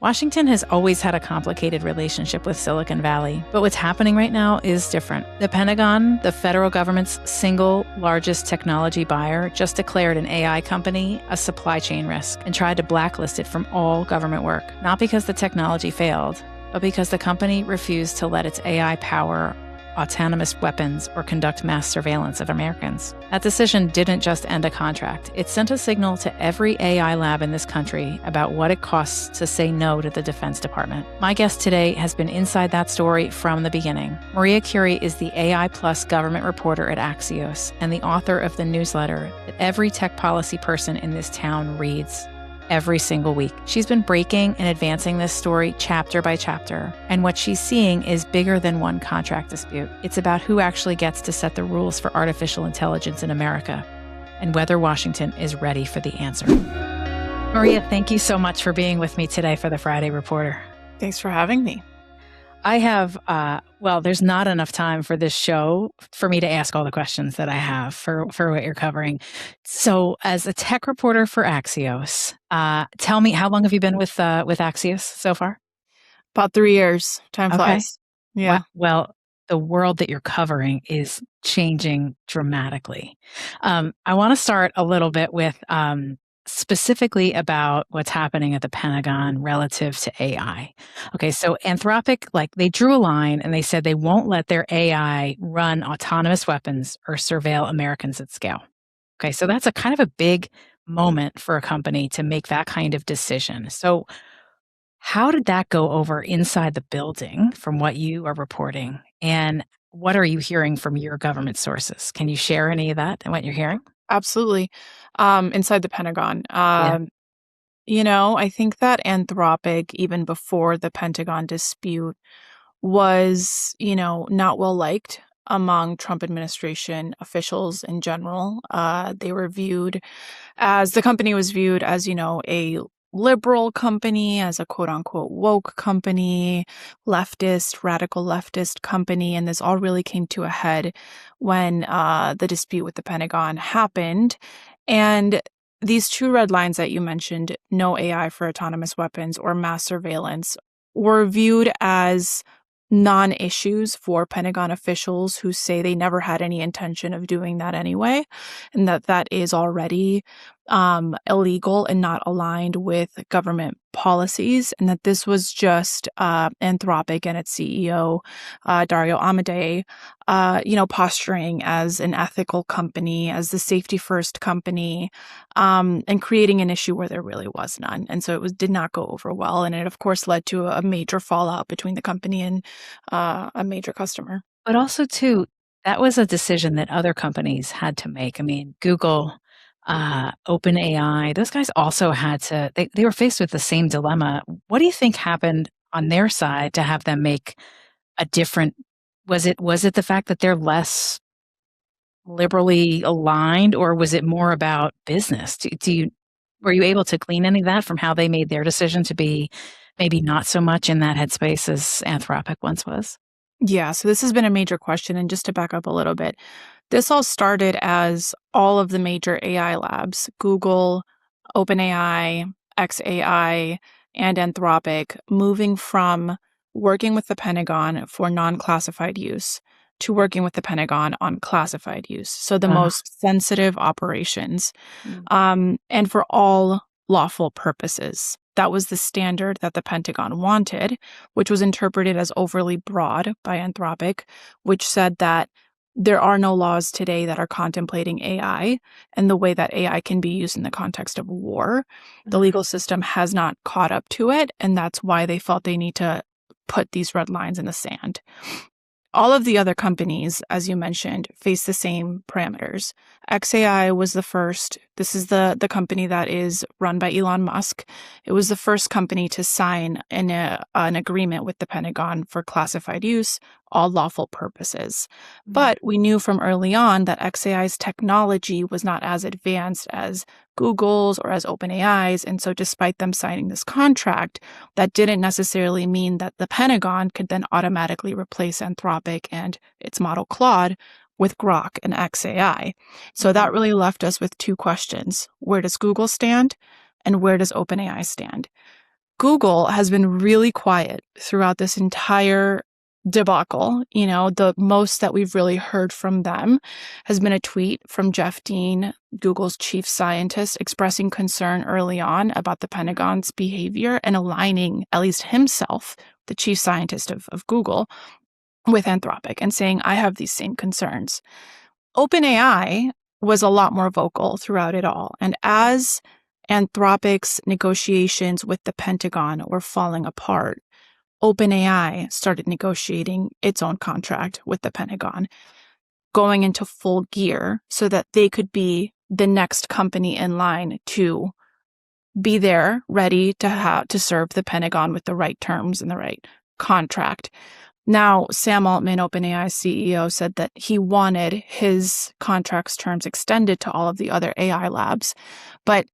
Washington has always had a complicated relationship with Silicon Valley, but what's happening right now is different. The Pentagon, the federal government's single largest technology buyer, just declared an AI company a supply chain risk and tried to blacklist it from all government work, not because the technology failed, but because the company refused to let its AI power autonomous weapons or conduct mass surveillance of Americans. That decision didn't just end a contract. It sent a signal to every AI lab in this country about what it costs to say no to the Defense Department. My guest today has been inside that story from the beginning. Maria Curi is the AI Plus government reporter at Axios and the author of the newsletter that every tech policy person in this town reads every single week. She's been breaking and advancing this story chapter by chapter, and what she's seeing is bigger than one contract dispute. It's about who actually gets to set the rules for artificial intelligence in America and whether Washington is ready for the answer. Maria, thank you so much for being with me today for the Friday Reporter. Thanks for having me. I have, there's not enough time for this show for me to ask all the questions that I have for what you're covering. So as a tech reporter for Axios, tell me, how long have you been with Axios so far? About 3 years. Time flies. Yeah. Well, the world that you're covering is changing dramatically. I want to start a little bit with specifically about what's happening at the Pentagon relative to AI. Okay, so Anthropic, they drew a line and they said they won't let their AI run autonomous weapons or surveil Americans at scale. Okay, so that's a kind of a big moment for a company to make that kind of decision. So how did that go over inside the building from what you are reporting? And what are you hearing from your government sources? Can you share any of that and what you're hearing? Absolutely. Inside the Pentagon. I think that Anthropic, even before the Pentagon dispute, was, not well liked among Trump administration officials in general. The company was viewed as, a liberal company, as a quote unquote woke company, radical leftist company. And this all really came to a head when the dispute with the Pentagon happened. And these two red lines that you mentioned, no AI for autonomous weapons or mass surveillance, were viewed as non-issues for Pentagon officials who say they never had any intention of doing that anyway, and that is already illegal and not aligned with government policies, and that this was just Anthropic and its CEO, Dario Amodei, posturing as an ethical company, as the safety-first company, and creating an issue where there really was none. And so did not go over well, and it, of course, led to a major fallout between the company and a major customer. But also, too, that was a decision that other companies had to make. I mean, Google, OpenAI, those guys also had to, they were faced with the same dilemma. What do you think happened on their side to have them make a different, was it the fact that they're less liberally aligned, or was it more about business? Were you able to glean any of that from how they made their decision to be maybe not so much in that headspace as Anthropic once was? Yeah, so this has been a major question. And just to back up a little bit, this all started as all of the major AI labs, Google, OpenAI, xAI, and Anthropic, moving from working with the Pentagon for non-classified use to working with the Pentagon on classified use. So the most sensitive operations, and for all lawful purposes. That was the standard that the Pentagon wanted, which was interpreted as overly broad by Anthropic, which said that there are no laws today that are contemplating AI and the way that AI can be used in the context of war. The legal system has not caught up to it, and that's why they felt they need to put these red lines in the sand. All of the other companies, as you mentioned, face the same parameters. xAI was the first. This is the company that is run by Elon Musk. It was the first company to sign an agreement with the Pentagon for classified use, all lawful purposes. But we knew from early on that xAI's technology was not as advanced as Google's or as OpenAI's. And so despite them signing this contract, that didn't necessarily mean that the Pentagon could then automatically replace Anthropic and its model Claude with Grok and xAI. So that really left us with two questions. Where does Google stand? And where does OpenAI stand? Google has been really quiet throughout this entire debacle. The most that we've really heard from them has been a tweet from Jeff Dean, Google's chief scientist, expressing concern early on about the Pentagon's behavior and aligning at least himself, the chief scientist of Google, with Anthropic and saying, I have these same concerns. OpenAI was a lot more vocal throughout it all. And as Anthropic's negotiations with the Pentagon were falling apart, OpenAI started negotiating its own contract with the Pentagon, going into full gear so that they could be the next company in line to be there, ready to serve the Pentagon with the right terms and the right contract. Now, Sam Altman, OpenAI CEO, said that he wanted his contract's terms extended to all of the other AI labs, but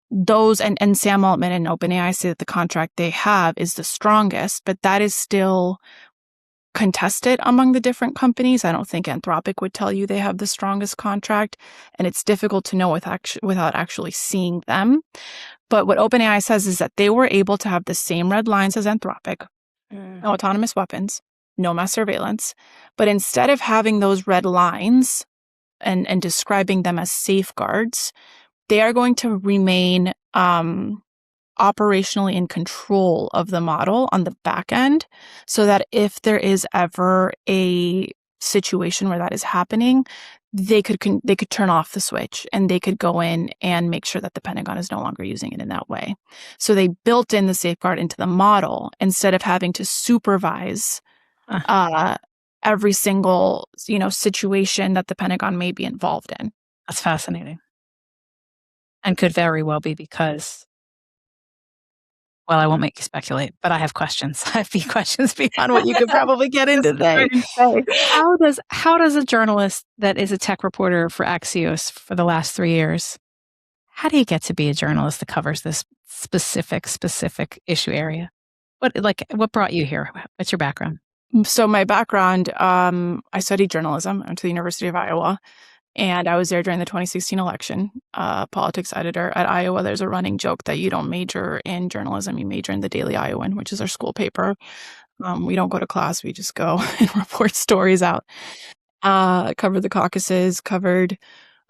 those and Sam Altman and OpenAI say that the contract they have is the strongest, but that is still contested among the different companies. I don't think Anthropic would tell you they have the strongest contract, and it's difficult to know without actually seeing them. But what OpenAI says is that they were able to have the same red lines as Anthropic, no autonomous weapons, no mass surveillance, but instead of having those red lines and describing them as safeguards, they are going to remain operationally in control of the model on the back end, so that if there is ever a situation where that is happening, they could turn off the switch and they could go in and make sure that the Pentagon is no longer using it in that way. So they built in the safeguard into the model instead of having to supervise every single situation that the Pentagon may be involved in. That's fascinating. And could very well be because, well, I won't make you speculate, but I have questions. I have questions beyond what you could probably get into today. How does a journalist that is a tech reporter for Axios for the last 3 years, how do you get to be a journalist that covers this specific issue area? What brought you here? What's your background? So my background, I studied journalism. I went to the University of Iowa. And I was there during the 2016 election, politics editor at Iowa. There's a running joke that you don't major in journalism, you major in the Daily Iowan, which is our school paper. We don't go to class, we just go and report stories out. Covered the caucuses, covered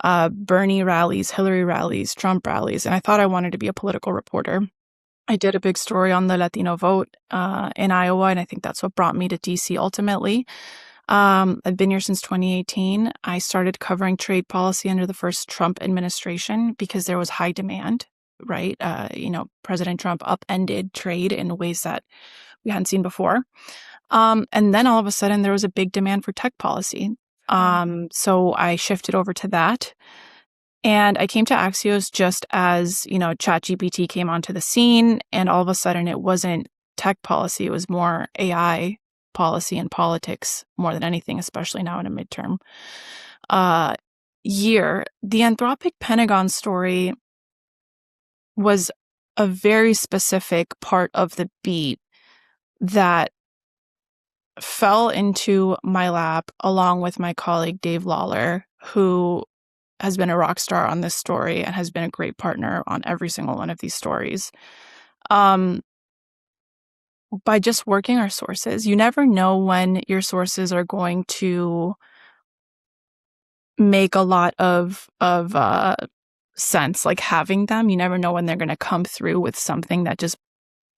Bernie rallies, Hillary rallies, Trump rallies, and I thought I wanted to be a political reporter. I did a big story on the Latino vote in Iowa, and I think that's what brought me to DC ultimately. I've been here since 2018. I started covering trade policy under the first Trump administration because there was high demand, right? President Trump upended trade in ways that we hadn't seen before. And then all of a sudden there was a big demand for tech policy. So I shifted over to that. And I came to Axios just as, ChatGPT came onto the scene, and all of a sudden it wasn't tech policy, it was more AI policy and politics more than anything, especially now in a midterm year. The Anthropic Pentagon story was a very specific part of the beat that fell into my lap along with my colleague Dave Lawler, who has been a rock star on this story and has been a great partner on every single one of these stories. By just working our sources, you never know when your sources are going to make a lot of sense, like having them. You never know when they're going to come through with something that just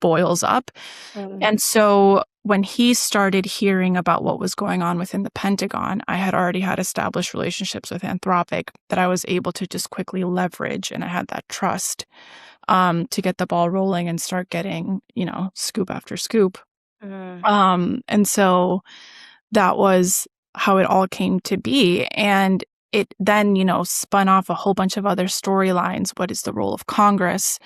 boils up. And so when he started hearing about what was going on within the Pentagon, I had already had established relationships with Anthropic that I was able to just quickly leverage, and I had that trust to get the ball rolling and start getting, scoop after scoop. And so that was how it all came to be. And it then, spun off a whole bunch of other storylines. What is the role of Congress?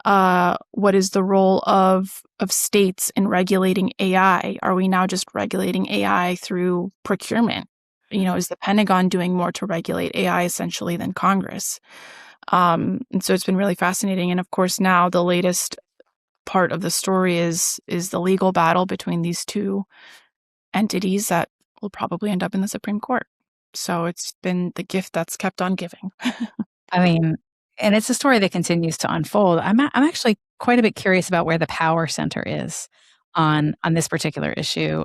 What is the role of states in regulating AI? Are we now just regulating AI through procurement? Is the Pentagon doing more to regulate AI essentially than Congress? And so it's been really fascinating. And of course, now the latest part of the story is the legal battle between these two entities that will probably end up in the Supreme Court. So it's been the gift that's kept on giving. I mean, and it's a story that continues to unfold. I'm actually quite a bit curious about where the power center is on this particular issue.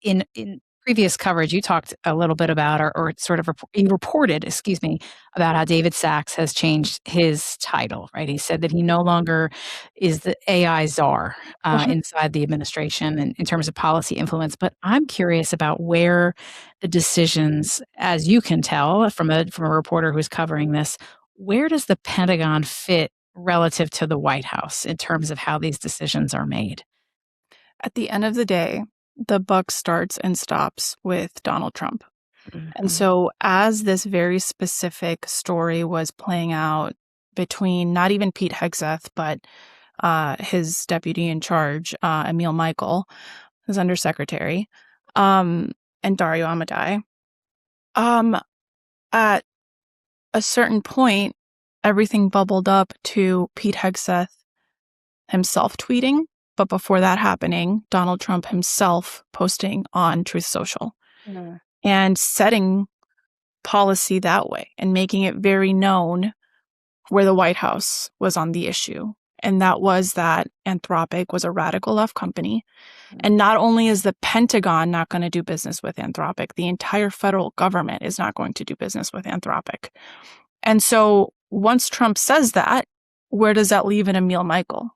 In previous coverage, you talked a little bit about, or sort of you reported, excuse me, about how David Sachs has changed his title. Right, he said that he no longer is the AI czar inside the administration and in terms of policy influence. But I'm curious about where the decisions, as you can tell from a reporter who's covering this, where does the Pentagon fit relative to the White House in terms of how these decisions are made? At the end of the day, the buck starts and stops with Donald Trump. And Mhm. so, as this very specific story was playing out between not even Pete Hegseth, but his deputy in charge, Emil Michael, his undersecretary, and Dario Amadei, um, at a certain point, everything bubbled up to Pete Hegseth himself tweeting. But before that happening, Donald Trump himself posting on Truth Social Mhm. and setting policy that way and making it very known where the White House was on the issue. And that was that Anthropic was a radical left company. And not only is the Pentagon not going to do business with Anthropic, the entire federal government is not going to do business with Anthropic. And so once Trump says that, where does that leave an Emil Michael?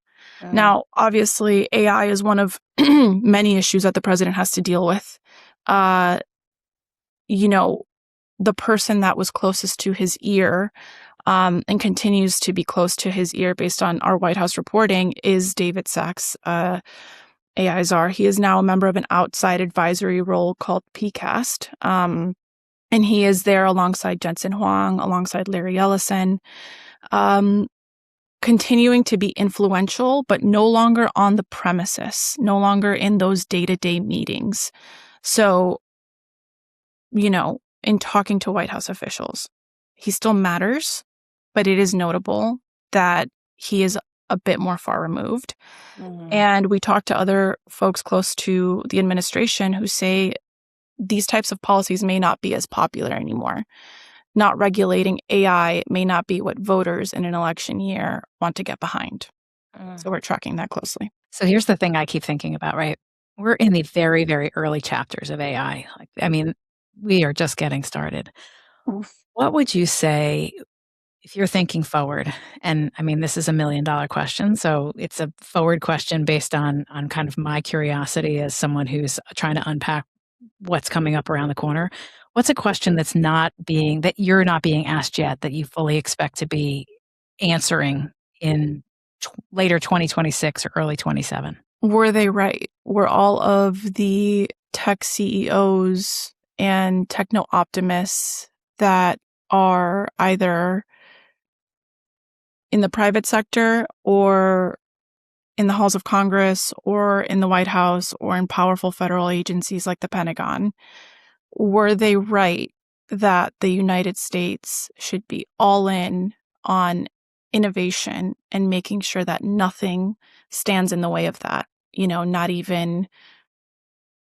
Now, obviously, AI is one of many issues that the president has to deal with. Uh, you know, the person that was closest to his ear and continues to be close to his ear based on our White House reporting is David Sachs, AI czar. He is now a member of an outside advisory role called PCAST. And he is there alongside Jensen Huang, alongside Larry Ellison, continuing to be influential, but no longer on the premises, no longer in those day-to-day meetings. So, in talking to White House officials, he still matters, but it is notable that he is a bit more far removed. And we talked to other folks close to the administration who say these types of policies may not be as popular anymore. Not regulating AI may not be what voters in an election year want to get behind. So we're tracking that closely. So here's the thing I keep thinking about, right? We're in the very, very early chapters of AI. We are just getting started. What would you say if you're thinking forward? And this is $1 million question, so it's a forward question based on kind of my curiosity as someone who's trying to unpack what's coming up around the corner. What's a question that you're not being asked yet that you fully expect to be answering in later 2026 or early 27? Were they right? Were all of the tech CEOs and techno optimists that are either in the private sector or in the halls of Congress or in the White House or in powerful federal agencies like the Pentagon, were they right that the United States should be all in on innovation and making sure that nothing stands in the way of that? Not even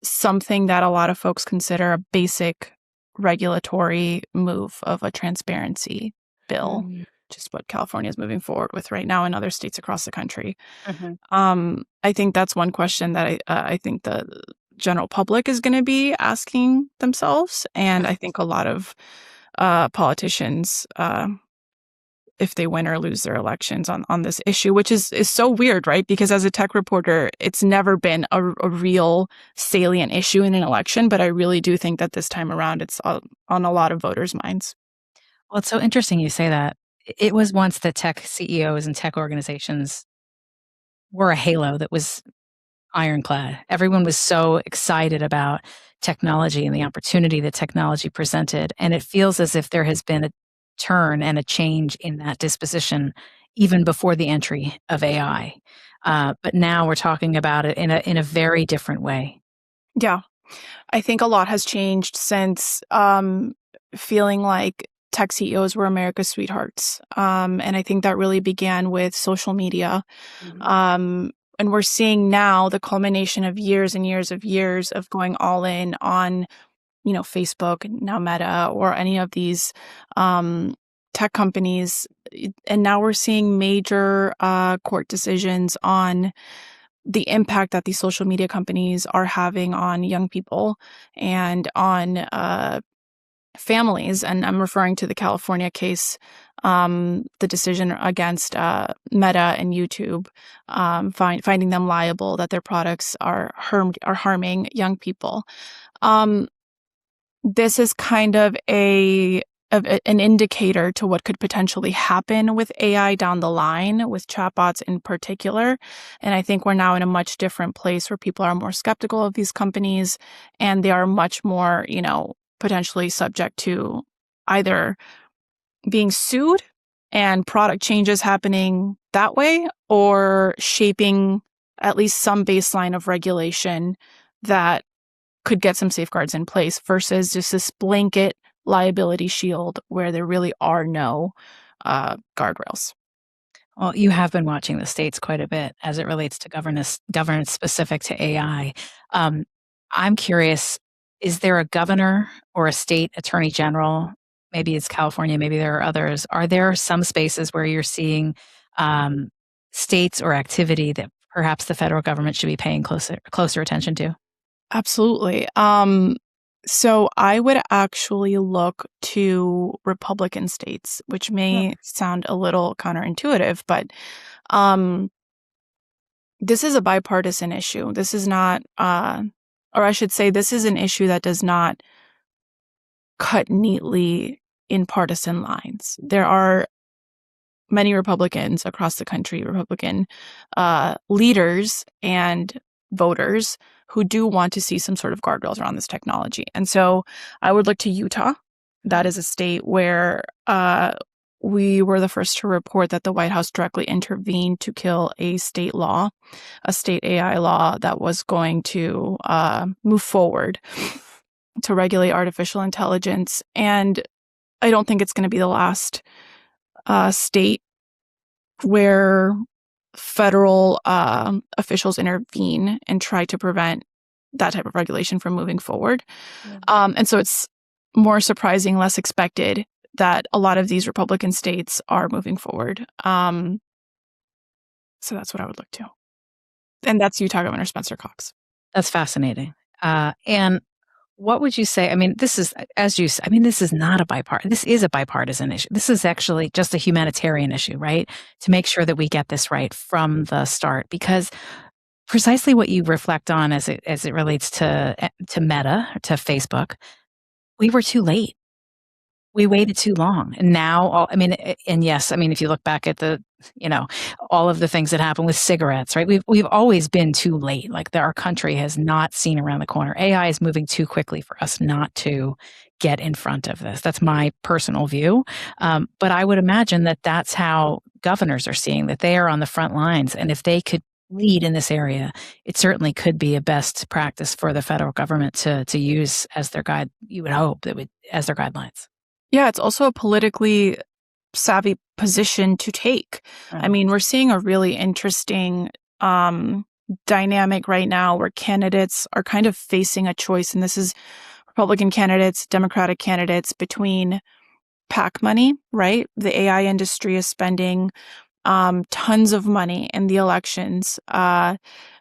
something that a lot of folks consider a basic regulatory move of a transparency bill, just what California is moving forward with right now and other states across the country. I think that's one question that I think the general public is going to be asking themselves. And I think a lot of politicians, if they win or lose their elections on this issue, which is so weird, right? Because as a tech reporter, it's never been a real salient issue in an election. But I really do think that this time around, it's on a lot of voters' minds. Well, it's so interesting you say that. It was once that tech CEOs and tech organizations were a halo that was ironclad. Everyone was so excited about technology and the opportunity that technology presented. And it feels as if there has been a turn and a change in that disposition even before the entry of AI. But now we're talking about it in a very different way. Yeah. I think a lot has changed since feeling like tech CEOs were America's sweethearts. And I think that really began with social media. And we're seeing now the culmination of years and years of going all in on, Facebook, now Meta, or any of these tech companies. And now we're seeing major court decisions on the impact that these social media companies are having on young people and on families. And I'm referring to the California case, the decision against Meta and YouTube, finding them liable that their products are harming young people. This is kind of an indicator to what could potentially happen with AI down the line, with chatbots in particular. And I think we're now in a much different place where people are more skeptical of these companies, and they are much more, potentially subject to either being sued and product changes happening that way, or shaping at least some baseline of regulation that could get some safeguards in place versus just this blanket liability shield where there really are no guardrails. Well, you have been watching the states quite a bit as it relates to governance specific to AI. I'm curious, is there a governor or a state attorney general? Maybe it's California, maybe there are others. Are there some spaces where you're seeing states or activity that perhaps the federal government should be paying closer attention to? Absolutely. So I would actually look to Republican states, which may sound a little counterintuitive, but this is a bipartisan issue. This is not, or I should say, this is an issue that does not cut neatly in partisan lines. There are many Republicans across the country, Republican leaders and voters who do want to see some sort of guardrails around this technology. And so I would look to Utah. That is a state where we were the first to report that the White House directly intervened to kill a state law, a state AI law that was going to move forward to regulate artificial intelligence. And I don't think it's going to be the last state where federal officials intervene and try to prevent that type of regulation from moving forward. And so it's more surprising, less expected that a lot of these Republican states are moving forward. So that's what I would look to. And that's Utah Governor Spencer Cox. That's fascinating. And what would you say? I mean, this is, as you said, I mean, this is not a bipartisan, this is a bipartisan issue. This is actually just a humanitarian issue, right? To make sure that we get this right from the start, because precisely what you reflect on as it relates to Meta, to Facebook, we were too late. We waited too long. And now, yes, if you look back at all of the things that happened with cigarettes, right? We've always been too late. Like our country has not seen around the corner. AI is moving too quickly for us not to get in front of this. That's my personal view. But I would imagine that that's how governors are seeing, that they are on the front lines. And if they could lead in this area, it certainly could be a best practice for the federal government to use as their guide. You would hope that as their guidelines. Yeah, it's also a politically savvy position to take. Right. I mean, we're seeing a really interesting dynamic right now where candidates are kind of facing a choice, and this is Republican candidates, Democratic candidates, between PAC money, right? The AI industry is spending tons of money in the elections,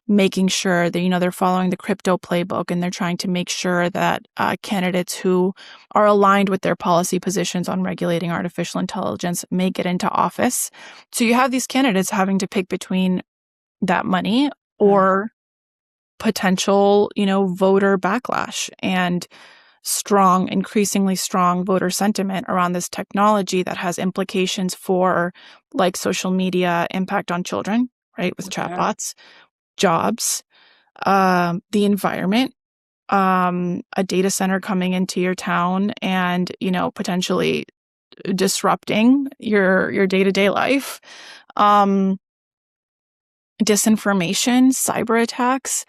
making sure that, they're following the crypto playbook, and they're trying to make sure that candidates who are aligned with their policy positions on regulating artificial intelligence may get into office. So you have these candidates having to pick between that money or potential, voter backlash and increasingly strong voter sentiment around this technology that has implications for like social media impact on children, right? With chatbots, jobs, the environment, a data center coming into your town and, potentially disrupting your day-to-day life, disinformation, cyber attacks,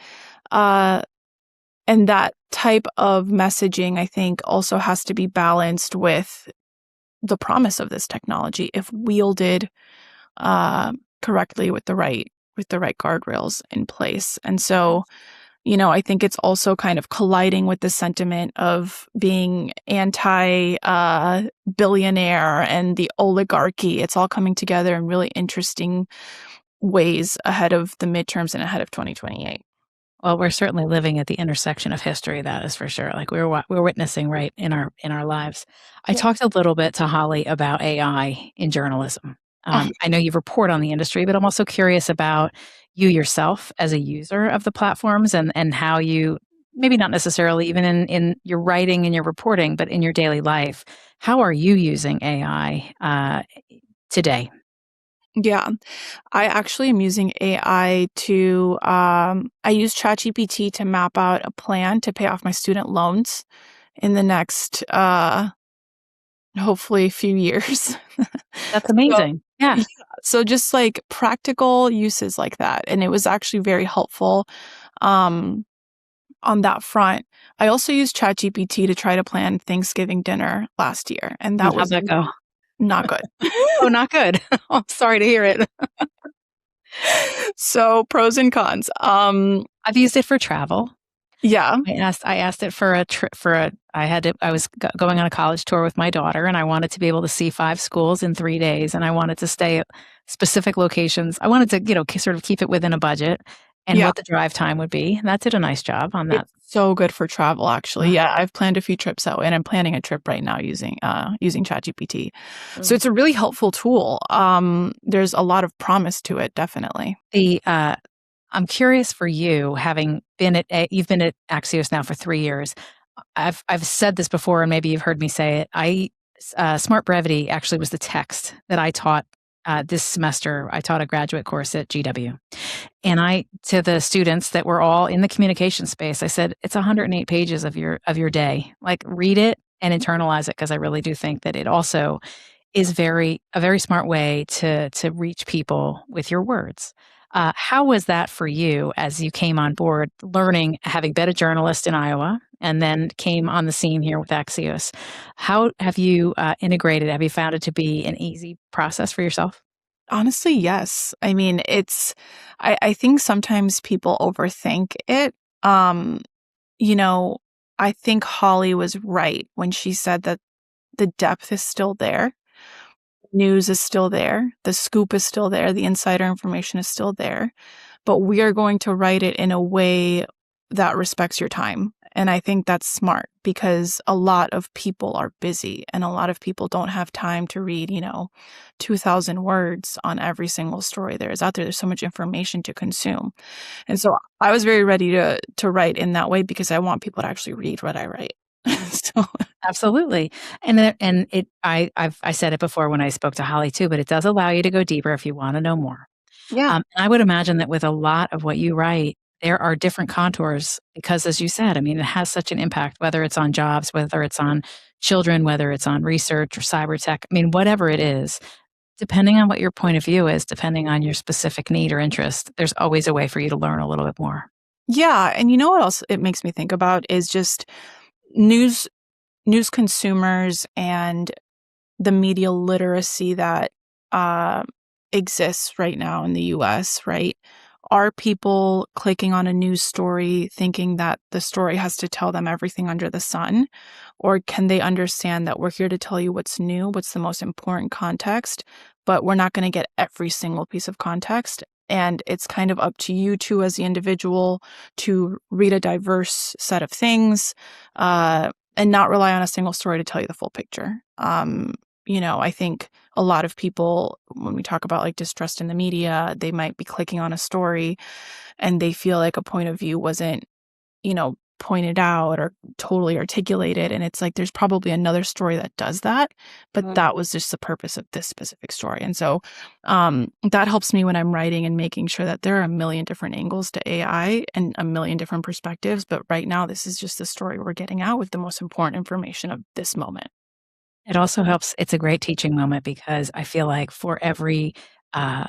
and that type of messaging, I think, also has to be balanced with the promise of this technology if wielded correctly with the right guardrails in place. And so, I think it's also kind of colliding with the sentiment of being anti billionaire and the oligarchy. It's all coming together in really interesting ways ahead of the midterms and ahead of 2028. Well, we're certainly living at the intersection of history, that is for sure. Like we're witnessing right in our lives. I Yeah. talked a little bit to Holly about AI in journalism. Oh, I know you report on the industry, but I'm also curious about you yourself as a user of the platforms and how you maybe not necessarily even in your writing and your reporting, but in your daily life. How are you using AI today? yeah. I actually am using AI to, I use ChatGPT to map out a plan to pay off my student loans in the next, hopefully few years. That's So, amazing. Yeah. yeah, so just like practical uses like that. And it was actually very helpful, um, on that front. I also used ChatGPT to try to plan Thanksgiving dinner last year, and that How'd was that go? not good. Oh, not good. Oh, I'm sorry to hear it. So pros and cons. I've used it for travel. Yeah, I asked it for a trip for a I was going on a college tour with my daughter, and I wanted to be able to see 5 schools in 3 days, and I wanted to stay at specific locations. I wanted to, sort of keep it within a budget and yeah. what the drive time would be, and that did a nice job on that. It's so good for travel, actually. Uh, Yeah, I've planned a few trips out, and I'm planning a trip right now using ChatGPT. So mm. it's a really helpful tool. There's a lot of promise to it, definitely. The, I'm curious for you, having been you've been at Axios now for 3 years. I've said this before, and maybe you've heard me say it. Smart Brevity actually was the text that I taught, this semester. I taught a graduate course at GW. And to the students that were all in the communication space, I said, "It's 108 pages of your day. Like, read it and internalize it, because I really do think that it also is a very smart way to reach people with your words." How was that for you as you came on board, learning, having been a journalist in Iowa, and then came on the scene here with Axios? How have you integrated? Have you found it to be an easy process for yourself? Honestly, yes. I mean, I think sometimes people overthink it. Um, you know, I think Holly was right when she said that the depth is still there. News is still there. The scoop is still there. The insider information is still there. But we are going to write it in a way that respects your time. And I think that's smart because a lot of people are busy and a lot of people don't have time to read, 2,000 words on every single story there is out there. There's so much information to consume. And so I was very ready to write in that way because I want people to actually read what I write. So Absolutely. I said it before when I spoke to Holly too, but it does allow you to go deeper if you want to know more. yeah. And I would imagine that with a lot of what you write, there are different contours because, as you said, I mean, it has such an impact, whether it's on jobs, whether it's on children, whether it's on research or cyber tech. I mean, whatever it is, depending on what your point of view is, depending on your specific need or interest, there's always a way for you to learn a little bit more. Yeah, and you know what else it makes me think about is just news news consumers and the media literacy that uh, exists right now in the US, right? Are people clicking on a news story thinking that the story has to tell them everything under the sun? Or can they understand that we're here to tell you what's new, what's the most important context, but we're not going to get every single piece of context? And it's kind of up to you too, as the individual, to read a diverse set of things and not rely on a single story to tell you the full picture. I think a lot of people, when we talk about like distrust in the media, they might be clicking on a story and they feel like a point of view wasn't, pointed out or totally articulated. And it's like there's probably another story that does that, but that was just the purpose of this specific story. And so that helps me when I'm writing and making sure that there are a million different angles to AI and a million different perspectives. But right now, this is just the story we're getting out with the most important information of this moment. It also helps. It's a great teaching moment because I feel like for every uh,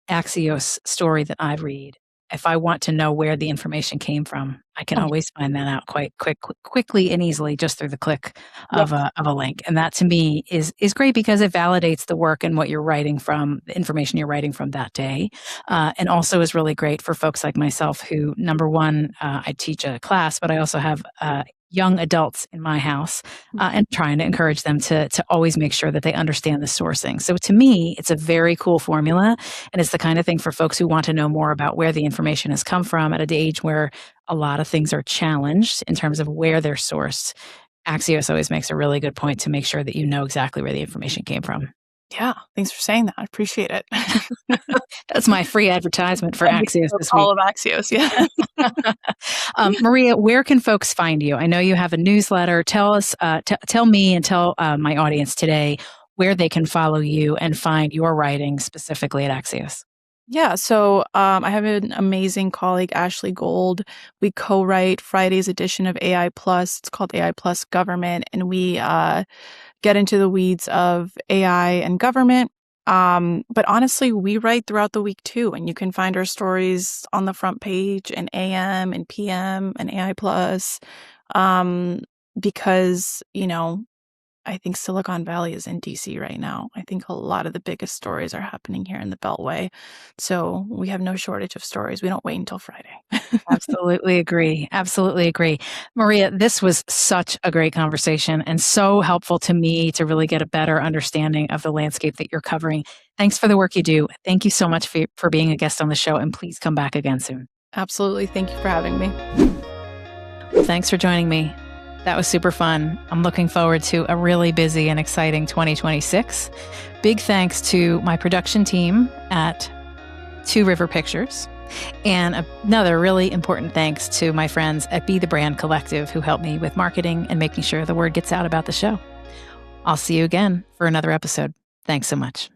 Axios story that I read, if I want to know where the information came from, I can always find that out quite quickly and easily just through the click Yep. of a link. And that to me is great because it validates the work and what you're writing from, the information you're writing from that day. And also is really great for folks like myself who, number one, I teach a class, but I also have young adults in my house and trying to encourage them to always make sure that they understand the sourcing. So to me, it's a very cool formula. And it's the kind of thing for folks who want to know more about where the information has come from at an age where a lot of things are challenged in terms of where they're sourced. Axios always makes a really good point to make sure that you know exactly where the information came from. Yeah. Thanks for saying that. I appreciate it. That's my free advertisement for Axios this week. All of Axios. Yeah. Maria, where can folks find you? I know you have a newsletter. Tell us, tell me and tell my audience today where they can follow you and find your writing specifically at Axios. Yeah. So I have an amazing colleague, Ashley Gold. We co-write Friday's edition of AI Plus. It's called AI Plus Government. And we get into the weeds of AI and government. But honestly, we write throughout the week too. And you can find our stories on the front page in AM and PM and AI Plus. Because, I think Silicon Valley is in DC right now. I think a lot of the biggest stories are happening here in the Beltway. So we have no shortage of stories. We don't wait until Friday. Absolutely agree. Absolutely agree. Maria, this was such a great conversation and so helpful to me to really get a better understanding of the landscape that you're covering. Thanks for the work you do. Thank you so much for being a guest on the show, and please come back again soon. Absolutely. Thank you for having me. Well, thanks for joining me. That was super fun. I'm looking forward to a really busy and exciting 2026. Big thanks to my production team at Two River Pictures. And another really important thanks to my friends at Be the Brand Collective who helped me with marketing and making sure the word gets out about the show. I'll see you again for another episode. Thanks so much.